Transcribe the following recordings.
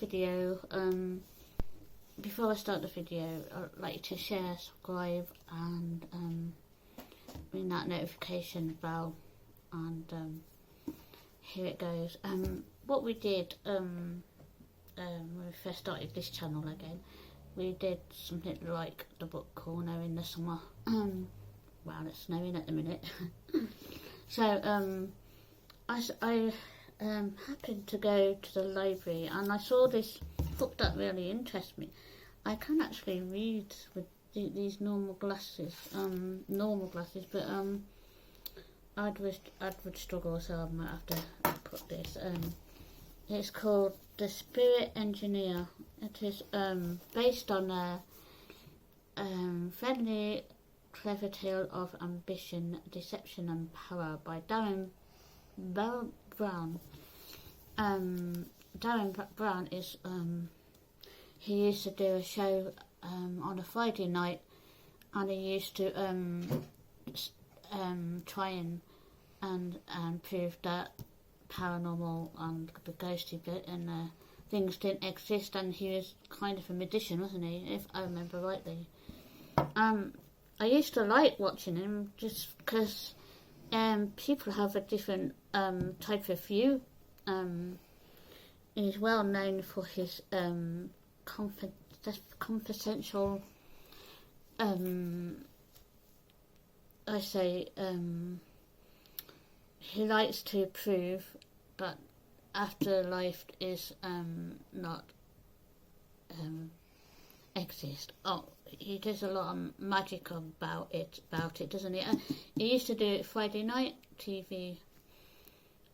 video, before I start the video, I'd like to share, subscribe, and ring that notification bell, and here it goes. What we did when we first started this channel again, we did something like the book corner in the summer. Well, it's snowing at the minute. So I happened to go to the library and I saw this book that really interests me. I can actually read with these normal glasses, but I would struggle, so I might have to put this. It's called The Spirit Engineer. It is based on a friendly, clever tale of ambition, deception and power by Darren Brown. Darren Brown is he used to do a show on a Friday night, and he used to try and prove that paranormal and the ghosty bit and things didn't exist, and he was kind of a magician, wasn't he, if I remember rightly. I used to like watching him just because people have a different type of view. He's well known for his confidential, he likes to prove that afterlife is not exist. Oh, he does a lot of magic about it, doesn't he? He used to do it Friday night TV.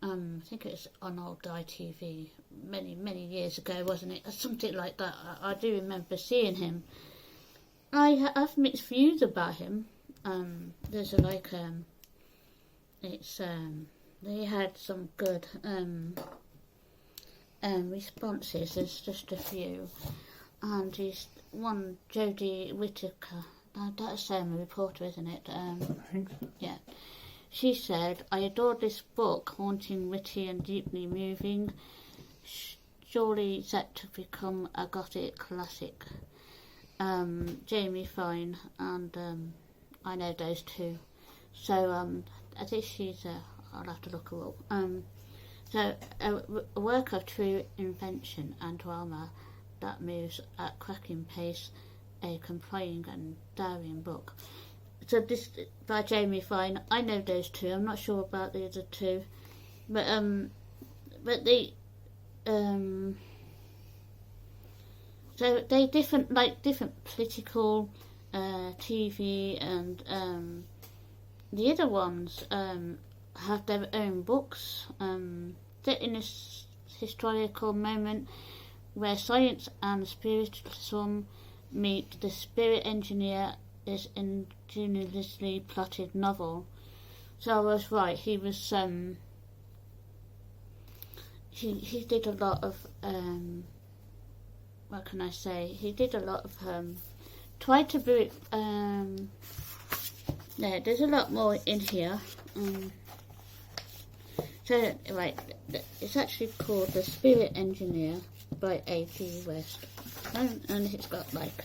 I think it was on old ITV many years ago, wasn't it? Something like that. I do remember seeing him. I have mixed views about him. There's they had some good responses. There's just a few, and he's one Jodie Whittaker. That's a reporter, isn't it? I think so. Yeah. She said, "I adored this book, haunting, witty and deeply moving. Surely set to become a gothic classic." Jamie Fine, and I know those two. So I think she's, I'll have to look her up. So a work of true invention and drama that moves at cracking pace, a compelling and daring book. So this by Jamie Fine. I know those two. I'm not sure about the other two, but they so they different political TV, and the other ones have their own books set in this historical moment where science and spiritism meet. The Spirit Engineer is ingeniously plotted novel. So I was right. He was he did a lot of what can I say? He did a lot of tried to be yeah. There's a lot more in here. So right, it's actually called The Spirit Engineer by A.G. West, and it's got like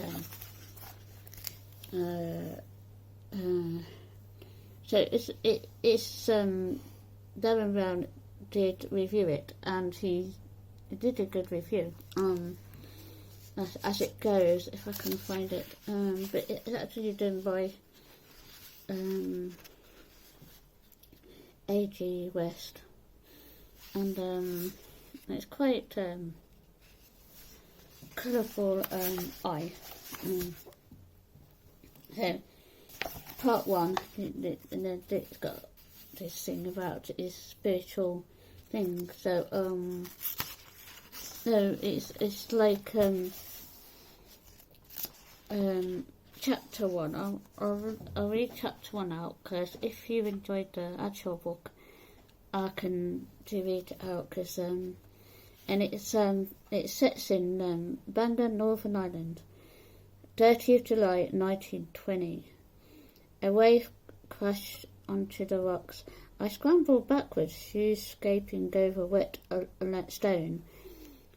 so it's Darren Brown did review it, and he did a good review. As it goes, if I can find it, but it's actually done by A.G. West, and it's quite colourful eye. So part one, it's got this thing about his spiritual thing. So so it's like chapter one. I'll read chapter one out, because if you enjoyed the actual book, I can do read it out, because and it sets in Bangor, Northern Ireland, 30th July 1920. A wave crashed onto the rocks. I scrambled backwards, shoes scraping over wet stone,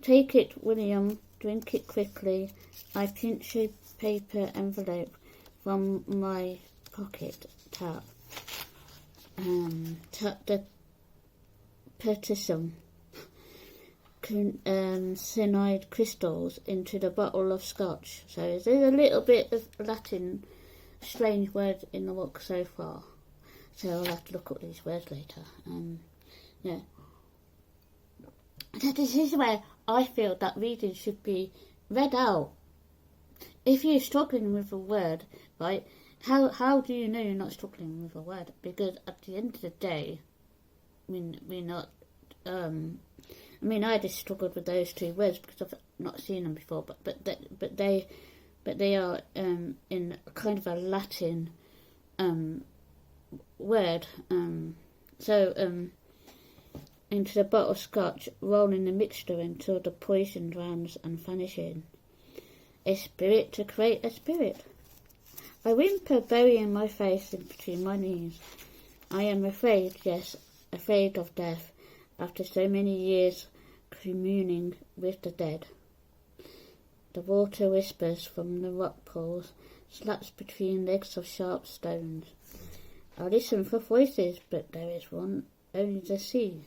Take it, William, drink it quickly. I pinch a paper envelope from my pocket. Tap the potassium cyanide crystals into the bottle of scotch. So there's a little bit of Latin strange words in the book so far. So I'll have to look up these words later. Yeah. So this is where I feel that reading should be read out. If you're struggling with a word, right, how do you know you're not struggling with a word? Because at the end of the day, we're not. I just struggled with those two words because I've not seen them before. But they are in kind of a Latin word. Into the bottle of scotch, rolling the mixture until the poison drowns and vanishing. A spirit to create a spirit. I whimper, burying my face in between my knees. I am afraid, yes, afraid of death, after so many years communing with the dead. The water whispers from the rock pools, slaps between legs of sharp stones. I listen for voices, but there is one, only the sea.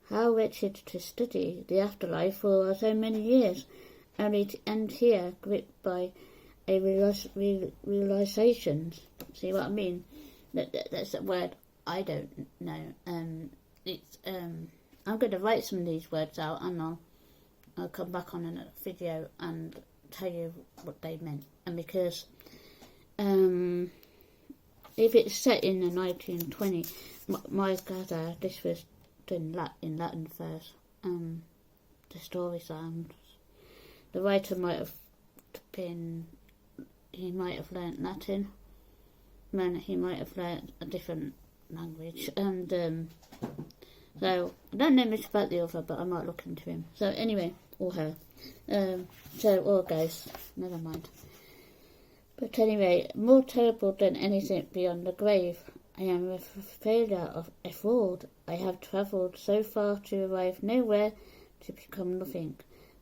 How wretched to study the afterlife for so many years, only to end here, gripped by a realization. See what I mean? That's a word I don't know. I'm going to write some of these words out, and I'll come back on in a video and tell you what they meant. And because if it's set in the 1920s, my gather this was in Latin first. The story sounds. The writer might have learnt Latin. He might have learnt a different language, and so I don't know much about the author, but I might look into him. So anyway, or her. Or ghost. Never mind. But anyway, more terrible than anything beyond the grave. I am a failure of a fraud. I have travelled so far to arrive nowhere, to become nothing.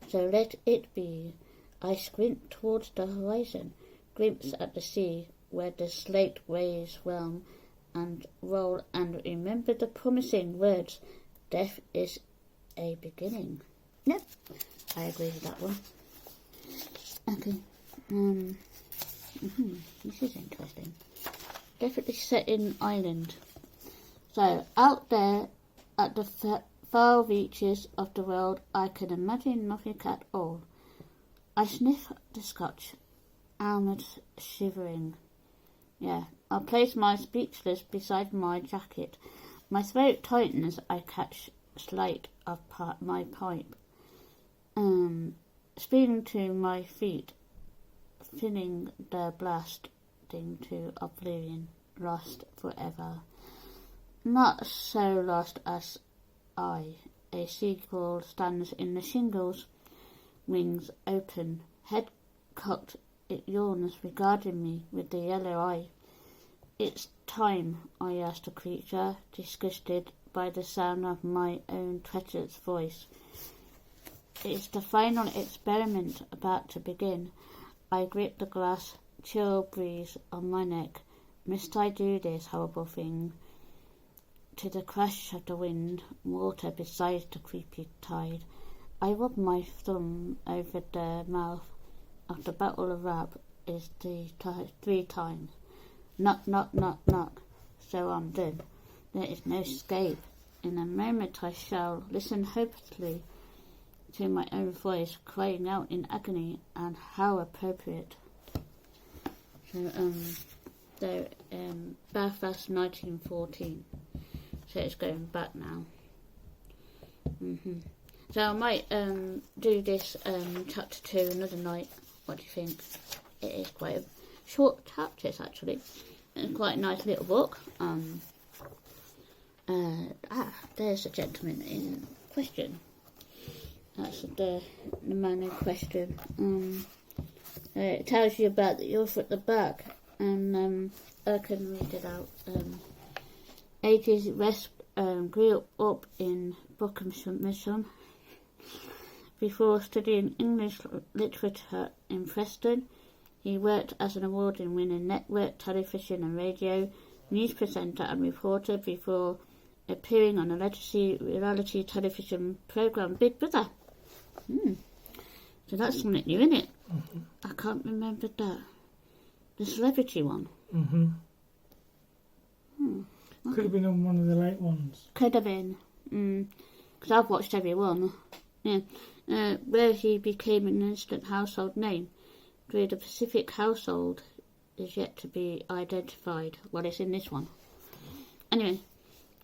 So let it be. I squint towards the horizon, glimpse at the sea, where the slate waves whelm and roll, and remember the promising words, death is a beginning. Yep, I agree with that one. Okay, this is interesting. Definitely set in Ireland. So, out there at the far reaches of the world, I can imagine nothing at all. I sniff the scotch, armoured shivering. Yeah, I place my speechless beside my jacket. My throat tightens, I catch sight of my pipe. Spinning to my feet, filling the blast into oblivion, lost forever. Not so lost as I. A seagull stands in the shingles, wings open, head cocked, it yawns, regarding me with the yellow eye. It's time, I asked the creature, disgusted by the sound of my own treacherous voice. It's the final experiment about to begin. I grip the glass, chill breeze on my neck. Must I do this horrible thing? To the crash of the wind, water beside the creepy tide, I rub my thumb over the mouth of the bottle of rub is 3 times. Knock, knock, knock, knock. So I'm done. There is no escape. In a moment I shall listen hopelessly to my own voice crying out in agony, and how appropriate. So, Belfast 1914. So it's going back now. So I might do this chapter 2 another night. What do you think? It is quite a short chapters actually. It's quite a nice little book. There's a gentleman in question. That's the man in question. It tells you about the author at the back, and I can read it out. Ages West grew up in Buckinghamshire, Before studying English literature in Preston, he worked as an award-winning network television and radio news presenter and reporter before appearing on a reality television programme Big Brother. So that's something new, isn't it? Mm-hmm. I can't remember that. The celebrity one. Mm-hmm. Okay. Could have been on one of the late ones. Could have been. Because I've watched every one. Yeah. Where he became an instant household name. Through the Pacific household is yet to be identified. Well, it's in this one. Anyway,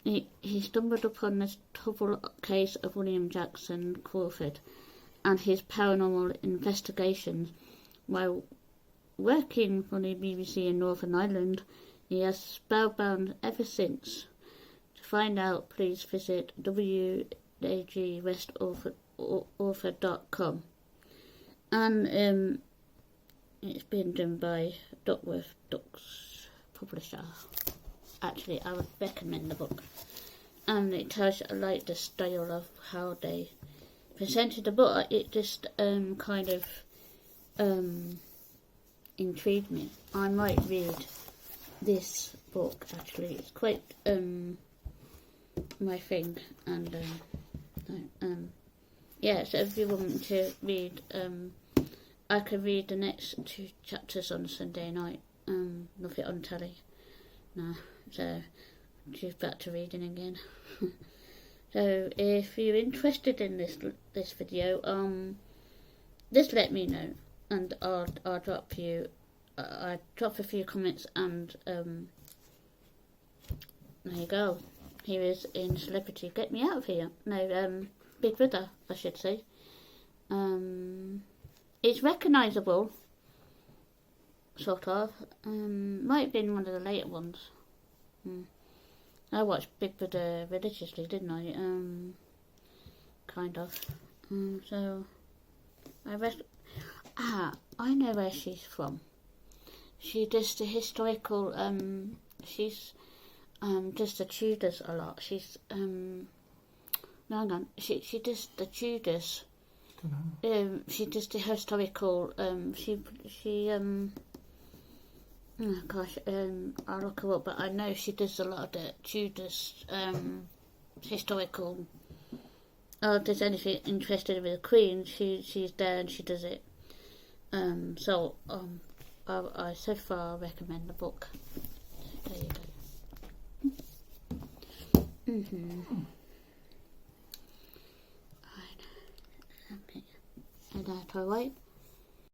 he stumbled upon this trouble case of William Jackson Crawford and his paranormal investigations. While working for the BBC in Northern Ireland, he has spellbound ever since. To find out, please visit wagwestauthor.com. And it's been done by Duckworth Ducks Publisher. Actually, I would recommend the book. And it tells you, I like the style of how they presented the book. It just kind of intrigued me. I might read this book, actually. It's quite my thing. And yeah, so if you want me to read, I could read the next 2 chapters on Sunday night. Nothing on telly. No, so she's back to reading again. So if you're interested in this video, just let me know, and I'll drop you. I drop a few comments, and there you go. Here is in Celebrity. Get me out of here. No, Big Brother, I should say. It's recognisable, sort of. Might have been one of the later ones. I watched Big Brother religiously, didn't I? Kind of. So I know where she's from. She does the historical. She's does the Tudors a lot. She's no, hang on. She does the Tudors. She does the historical. Oh gosh, I'll look her up, but I know she does a lot of the Tudors historical. If there's anything interested with the Queen, she's there and she does it. So I so far recommend the book. There you go. Right. Okay. And that all right?